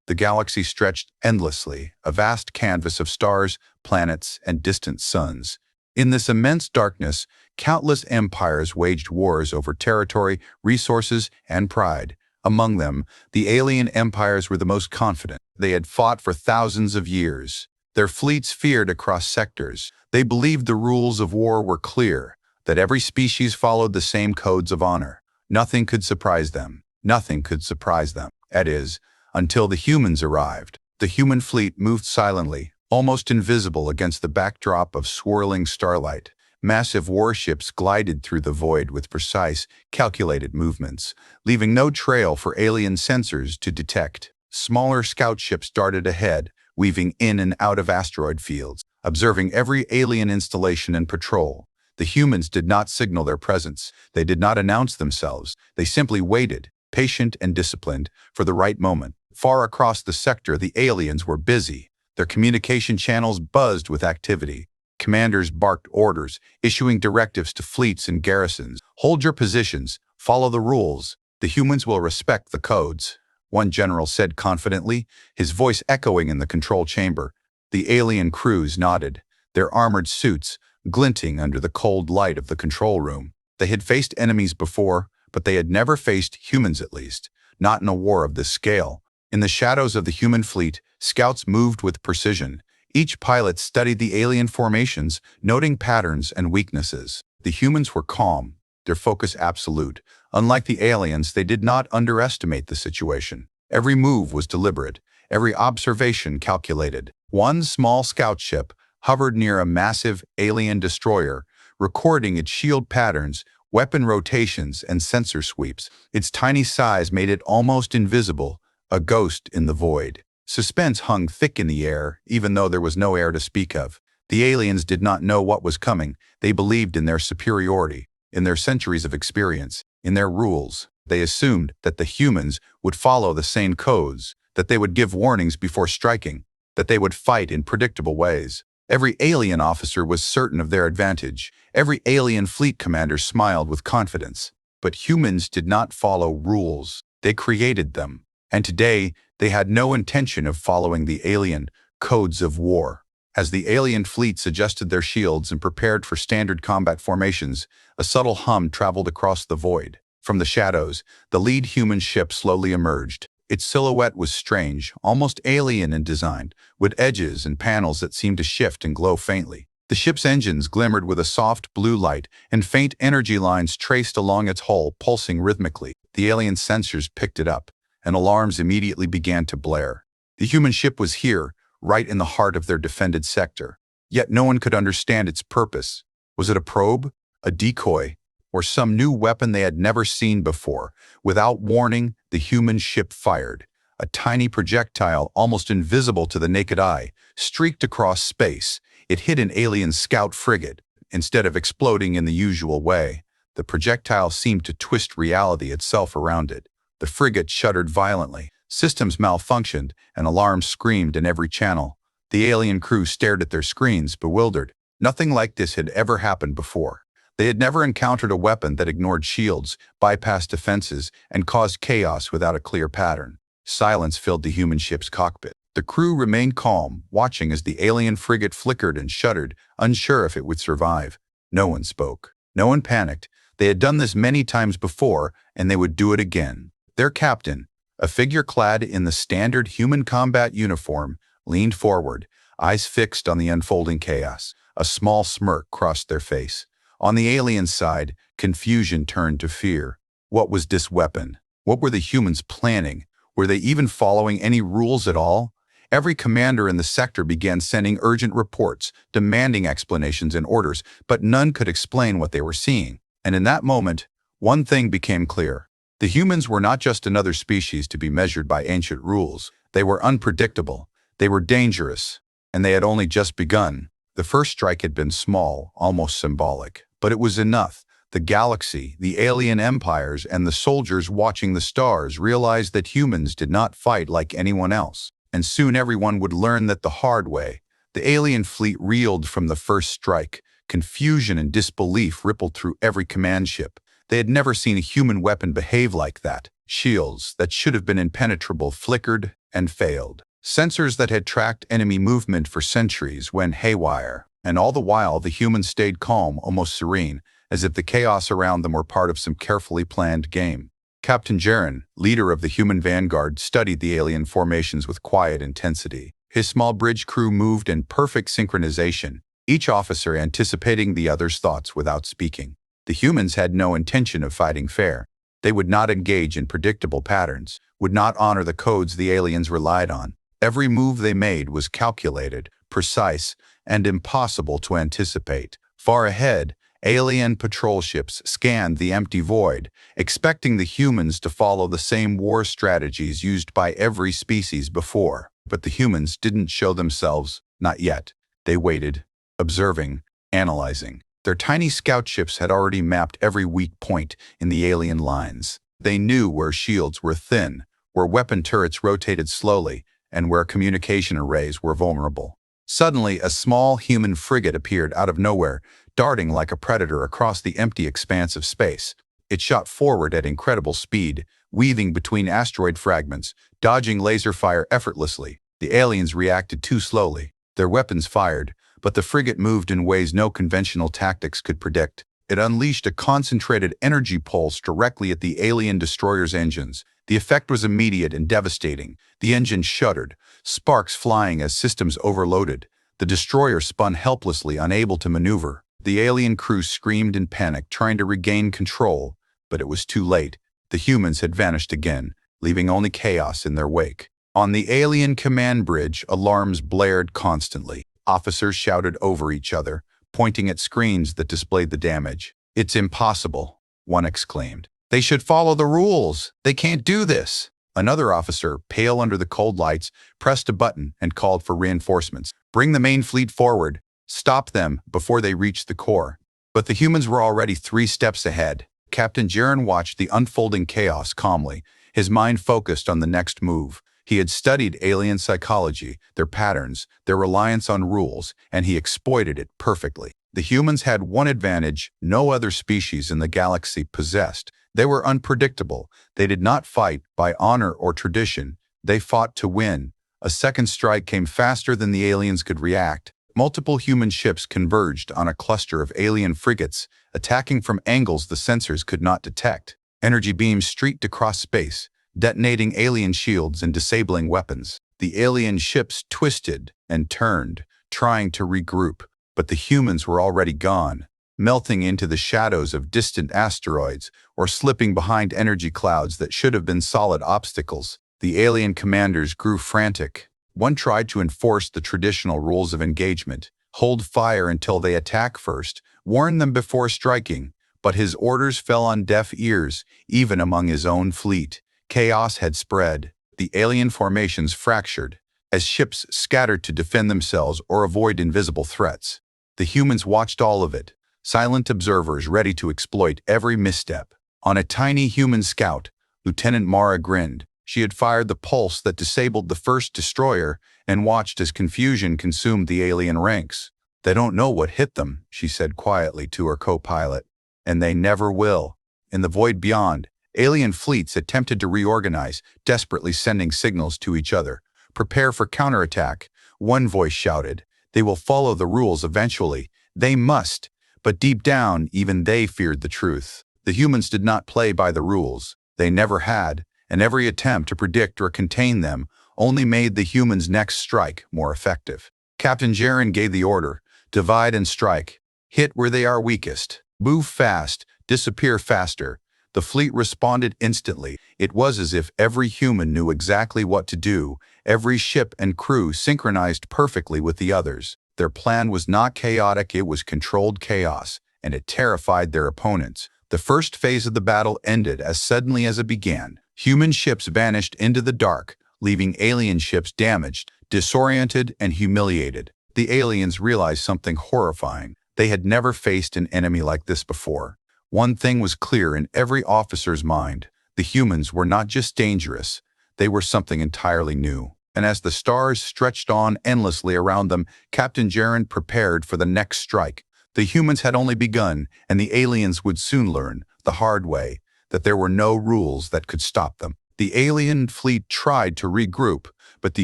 The galaxy stretched endlessly, a vast canvas of stars, planets, and distant suns. In this immense darkness, countless empires waged wars over territory, resources, and pride. Among them, the alien empires were the most confident. They had fought for thousands of years. Their fleets feared across sectors. They believed the rules of war were clear, that every species followed the same codes of honor. Nothing could surprise them. Nothing could surprise them. That is, until the humans arrived. The human fleet moved silently, almost invisible against the backdrop of swirling starlight. Massive warships glided through the void with precise, calculated movements, leaving no trail for alien sensors to detect. Smaller scout ships darted ahead, weaving in and out of asteroid fields, observing every alien installation and patrol. The humans did not signal their presence. They did not announce themselves. They simply waited, patient and disciplined, for the right moment. Far across the sector, the aliens were busy. Their communication channels buzzed with activity. Commanders barked orders, issuing directives to fleets and garrisons. Hold your positions, follow the rules. The humans will respect the codes, one general said confidently, his voice echoing in the control chamber. The alien crews nodded, their armored suits glinting under the cold light of the control room. They had faced enemies before, but they had never faced humans, at least, not in a war of this scale. In the shadows of the human fleet, scouts moved with precision. Each pilot studied the alien formations, noting patterns and weaknesses. The humans were calm, their focus absolute. Unlike the aliens, they did not underestimate the situation. Every move was deliberate, every observation calculated. One small scout ship hovered near a massive alien destroyer, recording its shield patterns, weapon rotations, and sensor sweeps. Its tiny size made it almost invisible, a ghost in the void. Suspense hung thick in the air, even though there was no air to speak of. The aliens did not know what was coming. They believed in their superiority, in their centuries of experience, in their rules. They assumed that the humans would follow the same codes, that they would give warnings before striking, that they would fight in predictable ways. Every alien officer was certain of their advantage. Every alien fleet commander smiled with confidence. But humans did not follow rules. They created them. And today, they had no intention of following the alien codes of war. As the alien fleets adjusted their shields and prepared for standard combat formations, a subtle hum traveled across the void. From the shadows, the lead human ship slowly emerged. Its silhouette was strange, almost alien in design, with edges and panels that seemed to shift and glow faintly. The ship's engines glimmered with a soft blue light, and faint energy lines traced along its hull, pulsing rhythmically. The alien sensors picked it up, and alarms immediately began to blare. The human ship was here, right in the heart of their defended sector. Yet no one could understand its purpose. Was it a probe, a decoy, or some new weapon they had never seen before? Without warning, the human ship fired. A tiny projectile, almost invisible to the naked eye, streaked across space. It hit an alien scout frigate. Instead of exploding in the usual way, the projectile seemed to twist reality itself around it. The frigate shuddered violently. Systems malfunctioned, and alarms screamed in every channel. The alien crew stared at their screens, bewildered. Nothing like this had ever happened before. They had never encountered a weapon that ignored shields, bypassed defenses, and caused chaos without a clear pattern. Silence filled the human ship's cockpit. The crew remained calm, watching as the alien frigate flickered and shuddered, unsure if it would survive. No one spoke. No one panicked. They had done this many times before, and they would do it again. Their captain, a figure clad in the standard human combat uniform, leaned forward, eyes fixed on the unfolding chaos. A small smirk crossed their face. On the alien side, confusion turned to fear. What was this weapon? What were the humans planning? Were they even following any rules at all? Every commander in the sector began sending urgent reports, demanding explanations and orders, but none could explain what they were seeing. And in that moment, one thing became clear. The humans were not just another species to be measured by ancient rules. They were unpredictable. They were dangerous. And they had only just begun. The first strike had been small, almost symbolic. But it was enough. The galaxy, the alien empires, and the soldiers watching the stars realized that humans did not fight like anyone else. And soon everyone would learn that the hard way. The alien fleet reeled from the first strike. Confusion and disbelief rippled through every command ship. They had never seen a human weapon behave like that. Shields that should have been impenetrable flickered, and failed. Sensors that had tracked enemy movement for centuries went haywire, and all the while the humans stayed calm, almost serene, as if the chaos around them were part of some carefully planned game. Captain Jaren, leader of the human vanguard, studied the alien formations with quiet intensity. His small bridge crew moved in perfect synchronization, each officer anticipating the other's thoughts without speaking. The humans had no intention of fighting fair. They would not engage in predictable patterns, would not honor the codes the aliens relied on. Every move they made was calculated, precise, and impossible to anticipate. Far ahead, alien patrol ships scanned the empty void, expecting the humans to follow the same war strategies used by every species before. But the humans didn't show themselves, not yet. They waited, observing, analyzing. Their tiny scout ships had already mapped every weak point in the alien lines. They knew where shields were thin, where weapon turrets rotated slowly, and where communication arrays were vulnerable. Suddenly, a small human frigate appeared out of nowhere, darting like a predator across the empty expanse of space. It shot forward at incredible speed, weaving between asteroid fragments, dodging laser fire effortlessly. The aliens reacted too slowly. Their weapons fired, but the frigate moved in ways no conventional tactics could predict. It unleashed a concentrated energy pulse directly at the alien destroyer's engines. The effect was immediate and devastating. The engine shuddered, sparks flying as systems overloaded. The destroyer spun helplessly, unable to maneuver. The alien crew screamed in panic, trying to regain control, but it was too late. The humans had vanished again, leaving only chaos in their wake. On the alien command bridge, alarms blared constantly. Officers shouted over each other, pointing at screens that displayed the damage. "It's impossible," one exclaimed. "They should follow the rules. They can't do this." Another officer, pale under the cold lights, pressed a button and called for reinforcements. "Bring the main fleet forward. Stop them before they reach the core." But the humans were already 3 steps ahead. Captain Jaren watched the unfolding chaos calmly, his mind focused on the next move. He had studied alien psychology, their patterns, their reliance on rules, and he exploited it perfectly. The humans had one advantage no other species in the galaxy possessed. They were unpredictable. They did not fight by honor or tradition. They fought to win. A second strike came faster than the aliens could react. Multiple human ships converged on a cluster of alien frigates, attacking from angles the sensors could not detect. Energy beams streaked across space, detonating alien shields and disabling weapons. The alien ships twisted and turned, trying to regroup, but the humans were already gone, melting into the shadows of distant asteroids or slipping behind energy clouds that should have been solid obstacles. The alien commanders grew frantic. One tried to enforce the traditional rules of engagement, hold fire until they attack first, warn them before striking, but his orders fell on deaf ears, even among his own fleet. Chaos had spread. The alien formations fractured, as ships scattered to defend themselves or avoid invisible threats. The humans watched all of it, silent observers ready to exploit every misstep. On a tiny human scout, Lieutenant Mara grinned. She had fired the pulse that disabled the first destroyer and watched as confusion consumed the alien ranks. "They don't know what hit them," she said quietly to her co-pilot, "and they never will." In the void beyond, alien fleets attempted to reorganize, desperately sending signals to each other. "Prepare for counterattack," one voice shouted. "They will follow the rules eventually. They must." But deep down, even they feared the truth. The humans did not play by the rules. They never had, and every attempt to predict or contain them only made the humans' next strike more effective. Captain Jaren gave the order, "Divide and strike. Hit where they are weakest. Move fast, disappear faster." The fleet responded instantly. It was as if every human knew exactly what to do. Every ship and crew synchronized perfectly with the others. Their plan was not chaotic, it was controlled chaos, and it terrified their opponents. The first phase of the battle ended as suddenly as it began. Human ships vanished into the dark, leaving alien ships damaged, disoriented, and humiliated. The aliens realized something horrifying. They had never faced an enemy like this before. One thing was clear in every officer's mind. The humans were not just dangerous, they were something entirely new. And as the stars stretched on endlessly around them, Captain Jaren prepared for the next strike. The humans had only begun, and the aliens would soon learn, the hard way, that there were no rules that could stop them. The alien fleet tried to regroup, but the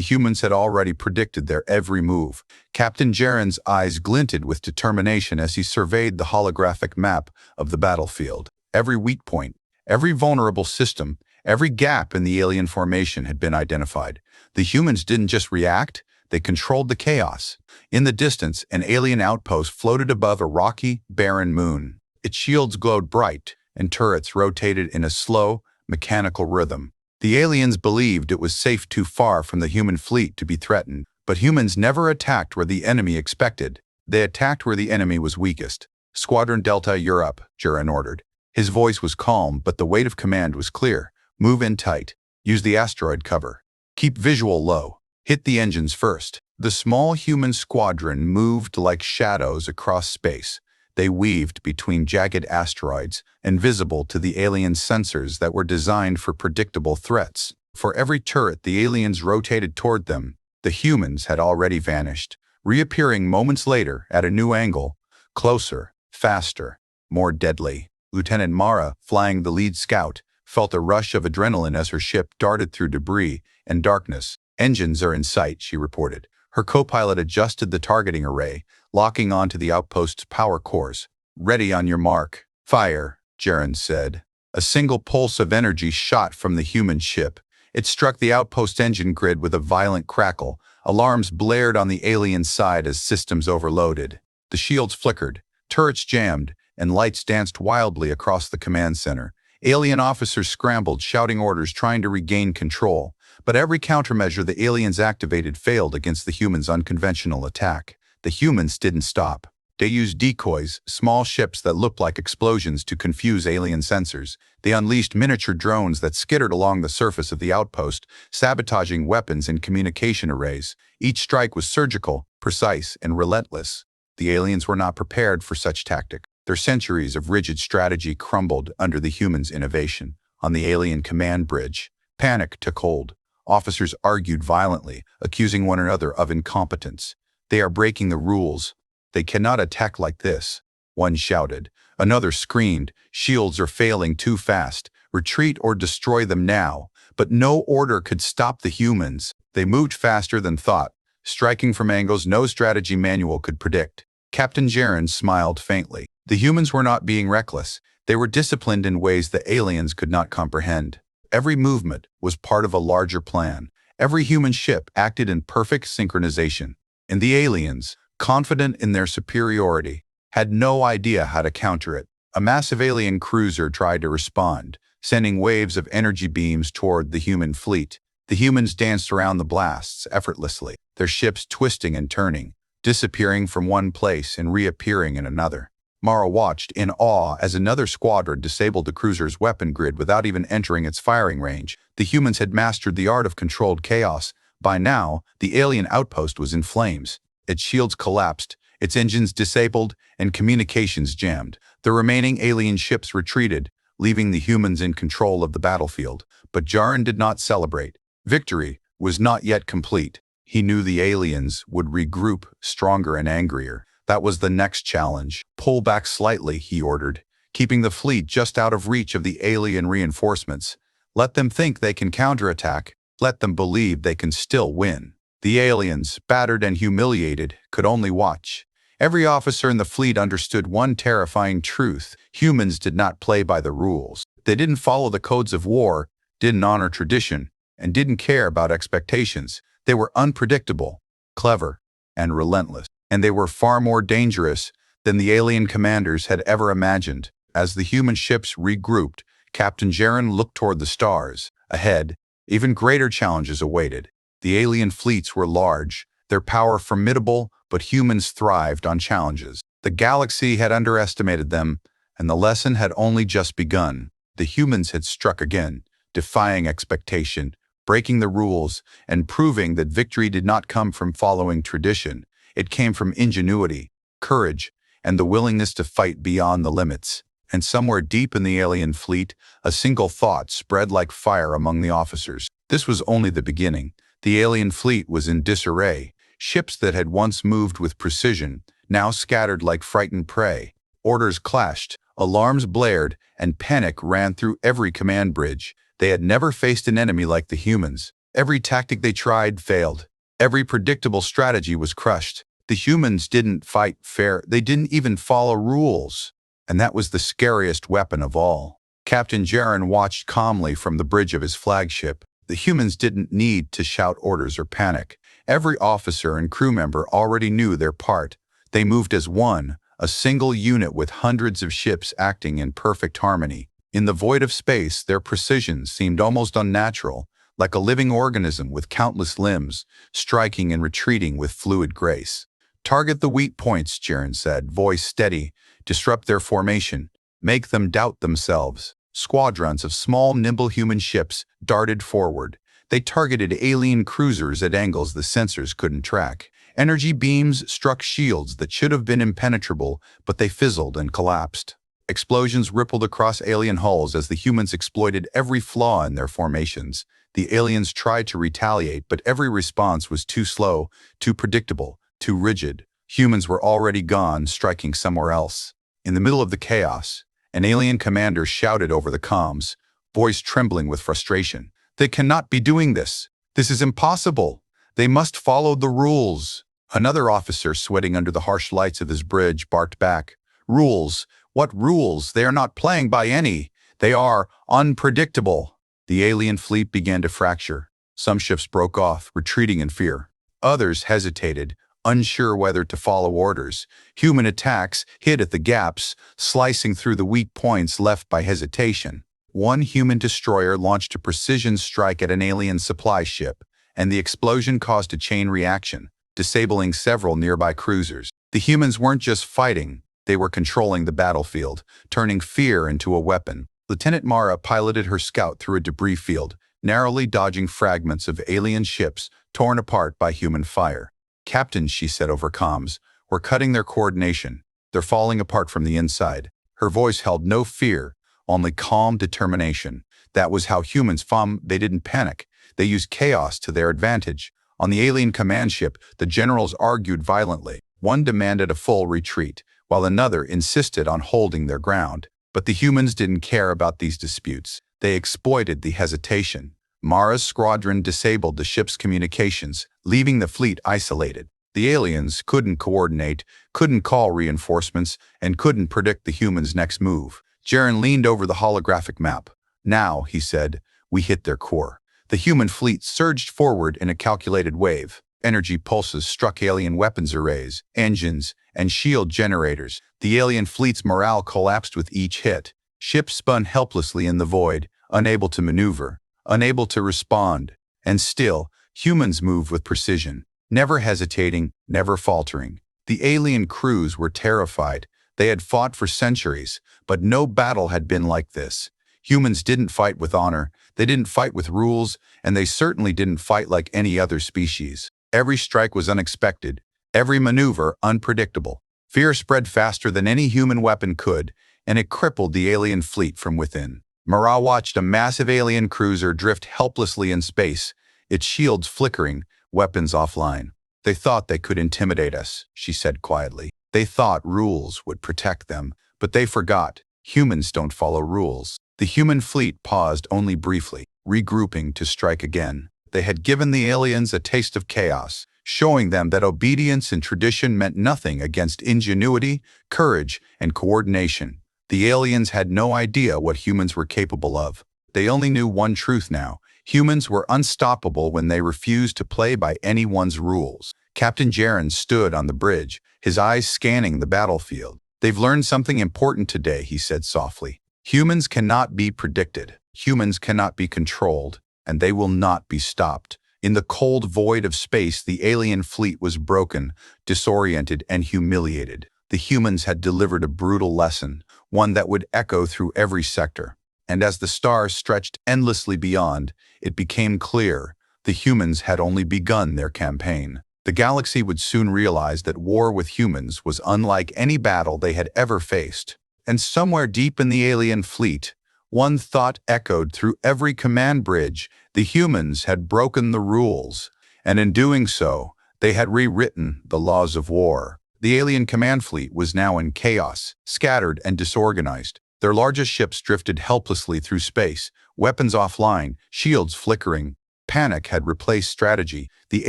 humans had already predicted their every move. Captain Jaren's eyes glinted with determination as he surveyed the holographic map of the battlefield. Every weak point, every vulnerable system, every gap in the alien formation had been identified. The humans didn't just react, they controlled the chaos. In the distance, an alien outpost floated above a rocky, barren moon. Its shields glowed bright, and turrets rotated in a slow, mechanical rhythm. The aliens believed it was safe too far from the human fleet to be threatened, but humans never attacked where the enemy expected. They attacked where the enemy was weakest. Squadron Delta, you're up, Jaren ordered. His voice was calm, but the weight of command was clear. Move in tight. Use the asteroid cover. Keep visual low. Hit the engines first. The small human squadron moved like shadows across space. They weaved between jagged asteroids, invisible to the alien sensors that were designed for predictable threats. For every turret the aliens rotated toward them, the humans had already vanished, reappearing moments later at a new angle, closer, faster, more deadly. Lieutenant Mara, flying the lead scout, felt a rush of adrenaline as her ship darted through debris and darkness. Engines are in sight, she reported. Her co-pilot adjusted the targeting array, locking onto the outpost's power cores. Ready on your mark. Fire, Jaren said. A single pulse of energy shot from the human ship. It struck the outpost engine grid with a violent crackle. Alarms blared on the alien side as systems overloaded. The shields flickered, turrets jammed, and lights danced wildly across the command center. Alien officers scrambled, shouting orders, trying to regain control. But every countermeasure the aliens activated failed against the humans' unconventional attack. The humans didn't stop. They used decoys, small ships that looked like explosions to confuse alien sensors. They unleashed miniature drones that skittered along the surface of the outpost, sabotaging weapons and communication arrays. Each strike was surgical, precise, and relentless. The aliens were not prepared for such tactics. Their centuries of rigid strategy crumbled under the humans' innovation. On the alien command bridge, panic took hold. Officers argued violently, accusing one another of incompetence. They are breaking the rules. They cannot attack like this, one shouted. Another screamed, shields are failing too fast. Retreat or destroy them now. But no order could stop the humans. They moved faster than thought, striking from angles no strategy manual could predict. Captain Jaren smiled faintly. The humans were not being reckless. They were disciplined in ways the aliens could not comprehend. Every movement was part of a larger plan. Every human ship acted in perfect synchronization. And the aliens, confident in their superiority, had no idea how to counter it. A massive alien cruiser tried to respond, sending waves of energy beams toward the human fleet. The humans danced around the blasts effortlessly, their ships twisting and turning, disappearing from one place and reappearing in another. Mara watched in awe as another squadron disabled the cruiser's weapon grid without even entering its firing range. The humans had mastered the art of controlled chaos. By now, the alien outpost was in flames. Its shields collapsed, its engines disabled, and communications jammed. The remaining alien ships retreated, leaving the humans in control of the battlefield. But Jaren did not celebrate. Victory was not yet complete. He knew the aliens would regroup, stronger and angrier. That was the next challenge. Pull back slightly, he ordered, keeping the fleet just out of reach of the alien reinforcements. Let them think they can counterattack. Let them believe they can still win. The aliens, battered and humiliated, could only watch. Every officer in the fleet understood one terrifying truth. Humans did not play by the rules. They didn't follow the codes of war, didn't honor tradition, and didn't care about expectations. They were unpredictable, clever, and relentless. And they were far more dangerous than the alien commanders had ever imagined. As the human ships regrouped, Captain Jaren looked toward the stars. Ahead, even greater challenges awaited. The alien fleets were large, their power formidable, but humans thrived on challenges. The galaxy had underestimated them, and the lesson had only just begun. The humans had struck again, defying expectation, breaking the rules, and proving that victory did not come from following tradition. It came from ingenuity, courage, and the willingness to fight beyond the limits. And somewhere deep in the alien fleet, a single thought spread like fire among the officers. This was only the beginning. The alien fleet was in disarray. Ships that had once moved with precision, now scattered like frightened prey. Orders clashed, alarms blared, and panic ran through every command bridge. They had never faced an enemy like the humans, Every tactic they tried failed. Every predictable strategy was crushed. The humans didn't fight fair. They didn't even follow rules. And that was the scariest weapon of all. Captain Jaren watched calmly from the bridge of his flagship. The humans didn't need to shout orders or panic. Every officer and crew member already knew their part. They moved as one, a single unit with hundreds of ships acting in perfect harmony. In the void of space, their precision seemed almost unnatural, like a living organism with countless limbs, striking and retreating with fluid grace. "Target the weak points," Jaren said, voice steady. "Disrupt their formation. Make them doubt themselves." Squadrons of small, nimble human ships darted forward. They targeted alien cruisers at angles the sensors couldn't track. Energy beams struck shields that should have been impenetrable, but they fizzled and collapsed. Explosions rippled across alien hulls as the humans exploited every flaw in their formations. The aliens tried to retaliate, but every response was too slow, too predictable, too rigid. Humans were already gone, striking somewhere else. In the middle of the chaos, an alien commander shouted over the comms, voice trembling with frustration. "They cannot be doing this. This is impossible. They must follow the rules." Another officer, sweating under the harsh lights of his bridge, barked back. "Rules? What rules? They are not playing by any. They are unpredictable." The alien fleet began to fracture. Some ships broke off, retreating in fear. Others hesitated, unsure whether to follow orders. Human attacks hit at the gaps, slicing through the weak points left by hesitation. One human destroyer launched a precision strike at an alien supply ship, and the explosion caused a chain reaction, disabling several nearby cruisers. The humans weren't just fighting, they were controlling the battlefield, turning fear into a weapon. Lieutenant Mara piloted her scout through a debris field, narrowly dodging fragments of alien ships torn apart by human fire. "Captain," she said over comms, "we're cutting their coordination. They're falling apart from the inside." Her voice held no fear, only calm determination. That was how humans fought. They didn't panic. They used chaos to their advantage. On the alien command ship, the generals argued violently. One demanded a full retreat, while another insisted on holding their ground. But the humans didn't care about these disputes. They exploited the hesitation. Mara's squadron disabled the ship's communications, leaving the fleet isolated. The aliens couldn't coordinate, couldn't call reinforcements, and couldn't predict the humans' next move. Jaren leaned over the holographic map. "Now," he said, "we hit their core." The human fleet surged forward in a calculated wave. Energy pulses struck alien weapons arrays, engines, and shield generators. The alien fleet's morale collapsed with each hit. Ships spun helplessly in the void, unable to maneuver, unable to respond. And still, humans moved with precision, never hesitating, never faltering. The alien crews were terrified. They had fought for centuries, but no battle had been like this. Humans didn't fight with honor, they didn't fight with rules, and they certainly didn't fight like any other species. Every strike was unexpected, every maneuver unpredictable. Fear spread faster than any human weapon could, and it crippled the alien fleet from within. Mara watched a massive alien cruiser drift helplessly in space, its shields flickering, weapons offline. "They thought they could intimidate us," she said quietly. "They thought rules would protect them, but they forgot. Humans don't follow rules." The human fleet paused only briefly, regrouping to strike again. They had given the aliens a taste of chaos, showing them that obedience and tradition meant nothing against ingenuity, courage, and coordination. The aliens had no idea what humans were capable of. They only knew one truth now. Humans were unstoppable when they refused to play by anyone's rules. Captain Jaren stood on the bridge, his eyes scanning the battlefield. "They've learned something important today," he said softly. "Humans cannot be predicted. Humans cannot be controlled, and they will not be stopped." In the cold void of space, the alien fleet was broken, disoriented, and humiliated. The humans had delivered a brutal lesson, one that would echo through every sector. And as the stars stretched endlessly beyond, it became clear the humans had only begun their campaign. The galaxy would soon realize that war with humans was unlike any battle they had ever faced. And somewhere deep in the alien fleet, one thought echoed through every command bridge: the humans had broken the rules, and in doing so, they had rewritten the laws of war. The alien command fleet was now in chaos, scattered and disorganized. Their largest ships drifted helplessly through space, weapons offline, shields flickering. Panic had replaced strategy. The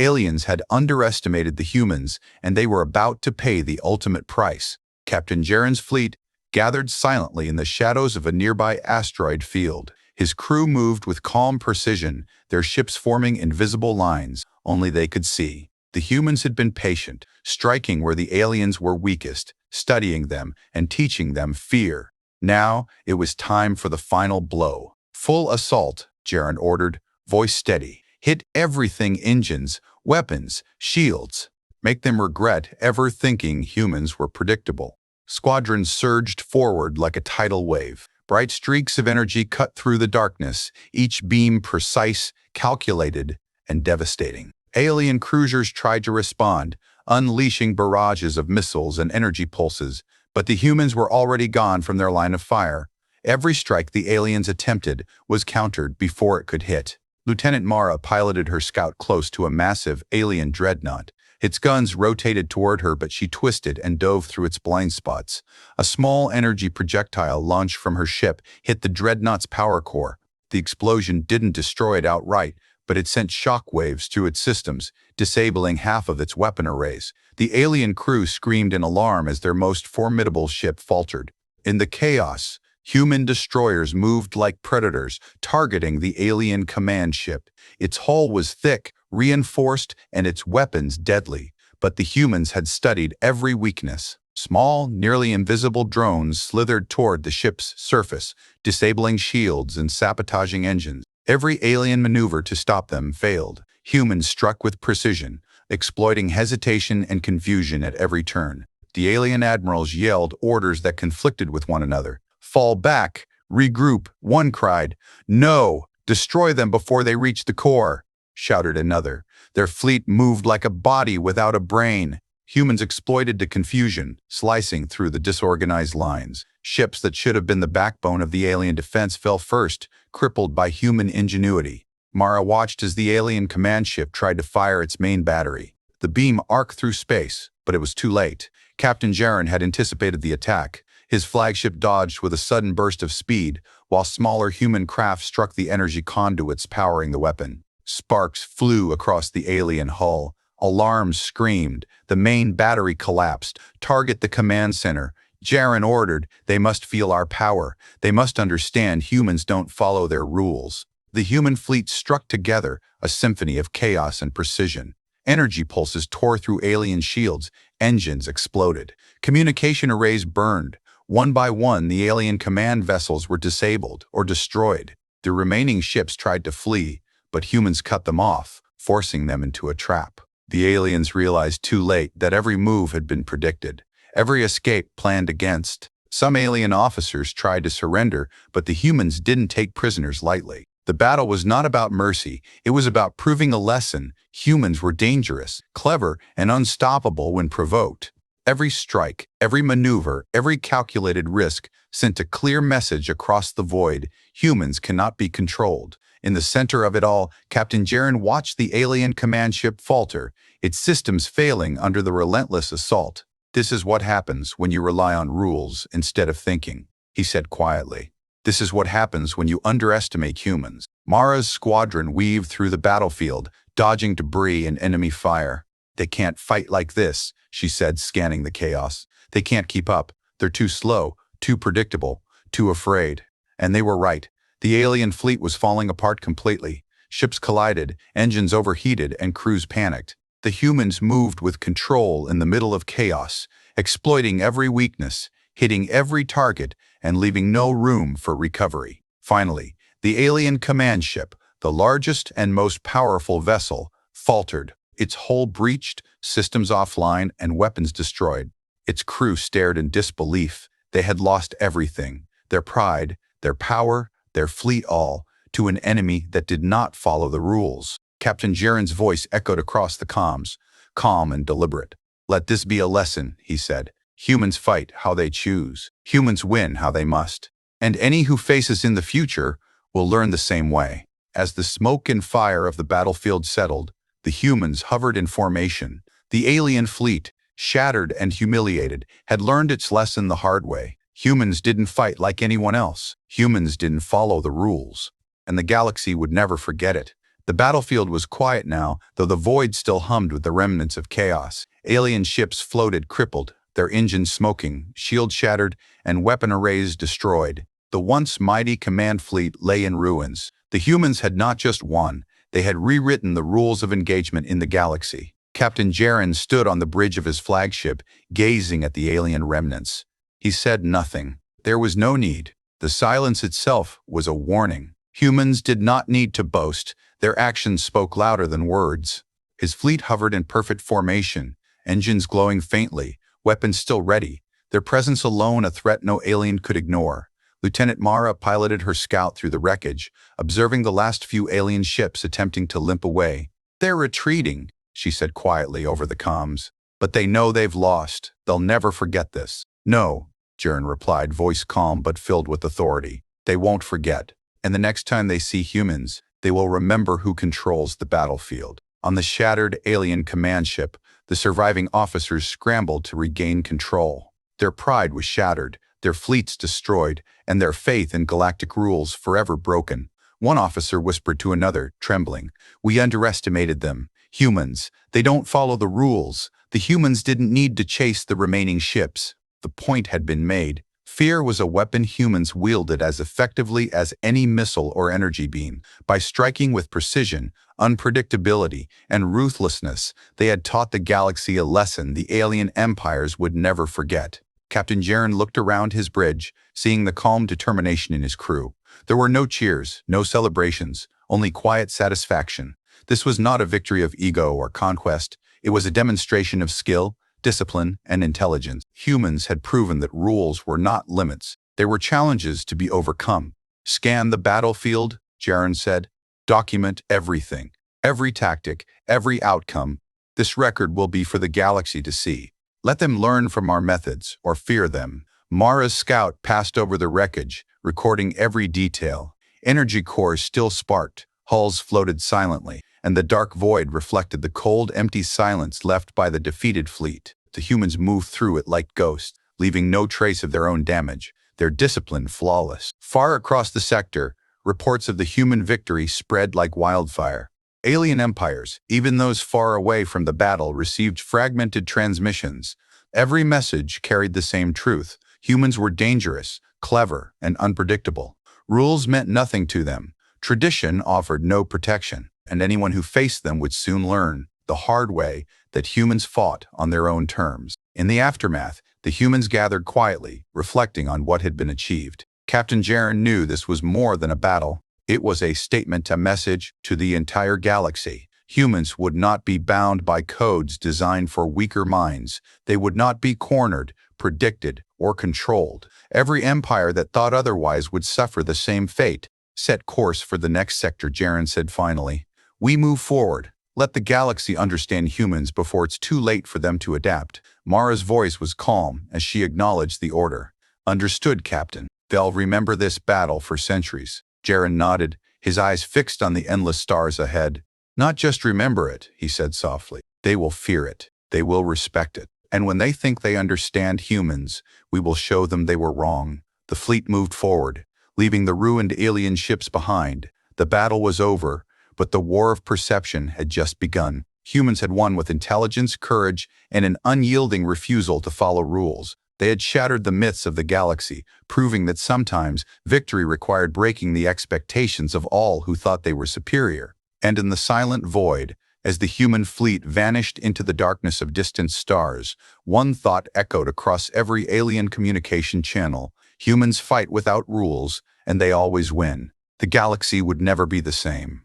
aliens had underestimated the humans, and they were about to pay the ultimate price. Captain Jaren's fleet gathered silently in the shadows of a nearby asteroid field. His crew moved with calm precision, their ships forming invisible lines only they could see. The humans had been patient, striking where the aliens were weakest, studying them and teaching them fear. Now it was time for the final blow. Full assault, Jaren ordered, voice steady. Hit everything: engines, weapons, shields. Make them regret ever thinking humans were predictable. Squadrons surged forward like a tidal wave. Bright streaks of energy cut through the darkness, each beam precise, calculated, and devastating. Alien cruisers tried to respond, unleashing barrages of missiles and energy pulses, but the humans were already gone from their line of fire. Every strike the aliens attempted was countered before it could hit. Lieutenant Mara piloted her scout close to a massive alien dreadnought. Its guns rotated toward her, but she twisted and dove through its blind spots. A small energy projectile launched from her ship hit the dreadnought's power core. The explosion didn't destroy it outright, but it sent shock waves through its systems, disabling half of its weapon arrays. The alien crew screamed in alarm as their most formidable ship faltered. In the chaos, human destroyers moved like predators, targeting the alien command ship. Its hull was thick, reinforced, and its weapons deadly, but the humans had studied every weakness. Small, nearly invisible drones slithered toward the ship's surface, disabling shields and sabotaging engines. Every alien maneuver to stop them failed. Humans struck with precision, exploiting hesitation and confusion at every turn. The alien admirals yelled orders that conflicted with one another. Fall back, regroup, one cried. No, destroy them before they reach the core, shouted another. Their fleet moved like a body without a brain. Humans exploited the confusion, slicing through the disorganized lines. Ships that should have been the backbone of the alien defense fell first, crippled by human ingenuity. Mara watched as the alien command ship tried to fire its main battery. The beam arced through space, but it was too late. Captain Jaren had anticipated the attack. His flagship dodged with a sudden burst of speed, while smaller human craft struck the energy conduits powering the weapon. Sparks flew across the alien hull. Alarms screamed. The main battery collapsed. Target the command center. Jaren ordered, they must feel our power. They must understand humans don't follow their rules. The human fleet struck together, a symphony of chaos and precision. Energy pulses tore through alien shields. Engines exploded. Communication arrays burned. One by one, the alien command vessels were disabled or destroyed. The remaining ships tried to flee, but humans cut them off, forcing them into a trap. The aliens realized too late that every move had been predicted, every escape planned against. Some alien officers tried to surrender, but the humans didn't take prisoners lightly. The battle was not about mercy, it was about proving a lesson. Humans were dangerous, clever, and unstoppable when provoked. Every strike, every maneuver, every calculated risk sent a clear message across the void: humans cannot be controlled. In the center of it all, Captain Jaren watched the alien command ship falter, its systems failing under the relentless assault. "This is what happens when you rely on rules instead of thinking," he said quietly. "This is what happens when you underestimate humans." Mara's squadron weaved through the battlefield, dodging debris and enemy fire. "They can't fight like this," she said, scanning the chaos. "They can't keep up. They're too slow, too predictable, too afraid." And they were right. The alien fleet was falling apart completely. Ships collided, engines overheated, and crews panicked. The humans moved with control in the middle of chaos, exploiting every weakness, hitting every target, and leaving no room for recovery. Finally, the alien command ship, the largest and most powerful vessel, faltered. Its hull breached, systems offline, and weapons destroyed. Its crew stared in disbelief. They had lost everything: their pride, their power, their fleet, all to an enemy that did not follow the rules. Captain Jaren's voice echoed across the comms, calm and deliberate. "Let this be a lesson," he said. "Humans fight how they choose. Humans win how they must. And any who face us in the future will learn the same way." As the smoke and fire of the battlefield settled, the humans hovered in formation. The alien fleet, shattered and humiliated, had learned its lesson the hard way. Humans didn't fight like anyone else. Humans didn't follow the rules. And the galaxy would never forget it. The battlefield was quiet now, though the void still hummed with the remnants of chaos. Alien ships floated crippled, their engines smoking, shields shattered, and weapon arrays destroyed. The once mighty command fleet lay in ruins. The humans had not just won, they had rewritten the rules of engagement in the galaxy. Captain Jaren stood on the bridge of his flagship, gazing at the alien remnants. He said nothing. There was no need. The silence itself was a warning. Humans did not need to boast. Their actions spoke louder than words. His fleet hovered in perfect formation, engines glowing faintly, weapons still ready, their presence alone a threat no alien could ignore. Lieutenant Mara piloted her scout through the wreckage, observing the last few alien ships attempting to limp away. "They're retreating," she said quietly over the comms. "But they know they've lost. They'll never forget this." "No," Jaren replied, voice calm but filled with authority. "They won't forget. And the next time they see humans, they will remember who controls the battlefield." On the shattered alien command ship, the surviving officers scrambled to regain control. Their pride was shattered, their fleets destroyed, and their faith in galactic rules forever broken. One officer whispered to another, trembling, "We underestimated them. Humans, they don't follow the rules. The humans didn't need to chase the remaining ships." The point had been made. Fear was a weapon humans wielded as effectively as any missile or energy beam. By striking with precision, unpredictability, and ruthlessness, they had taught the galaxy a lesson the alien empires would never forget. Captain Jaren looked around his bridge, seeing the calm determination in his crew. There were no cheers, no celebrations, only quiet satisfaction. This was not a victory of ego or conquest. It was a demonstration of skill, discipline, and intelligence. Humans had proven that rules were not limits. They were challenges to be overcome. "Scan the battlefield," Jaren said. "Document everything, every tactic, every outcome. This record will be for the galaxy to see. Let them learn from our methods or fear them." Mara's scout passed over the wreckage, recording every detail. Energy cores still sparked, hulls floated silently, and the dark void reflected the cold, empty silence left by the defeated fleet. The humans moved through it like ghosts, leaving no trace of their own damage, their discipline flawless. Far across the sector, reports of the human victory spread like wildfire. Alien empires, even those far away from the battle, received fragmented transmissions. Every message carried the same truth. Humans were dangerous, clever, and unpredictable. Rules meant nothing to them. Tradition offered no protection, and anyone who faced them would soon learn, the hard way, that humans fought on their own terms. In the aftermath, the humans gathered quietly, reflecting on what had been achieved. Captain Jaren knew this was more than a battle. It was a statement, a message to the entire galaxy. Humans would not be bound by codes designed for weaker minds. They would not be cornered, predicted, or controlled. Every empire that thought otherwise would suffer the same fate. "Set course for the next sector," Jaren said finally. "We move forward. Let the galaxy understand humans before it's too late for them to adapt." Mara's voice was calm as she acknowledged the order. "Understood, Captain. They'll remember this battle for centuries." Jaren nodded, his eyes fixed on the endless stars ahead. "Not just remember it," he said softly. "They will fear it. They will respect it. And when they think they understand humans, we will show them they were wrong." The fleet moved forward, leaving the ruined alien ships behind. The battle was over, but the war of perception had just begun. Humans had won with intelligence, courage, and an unyielding refusal to follow rules. They had shattered the myths of the galaxy, proving that sometimes victory required breaking the expectations of all who thought they were superior. And in the silent void, as the human fleet vanished into the darkness of distant stars, one thought echoed across every alien communication channel: humans fight without rules, and they always win. The galaxy would never be the same.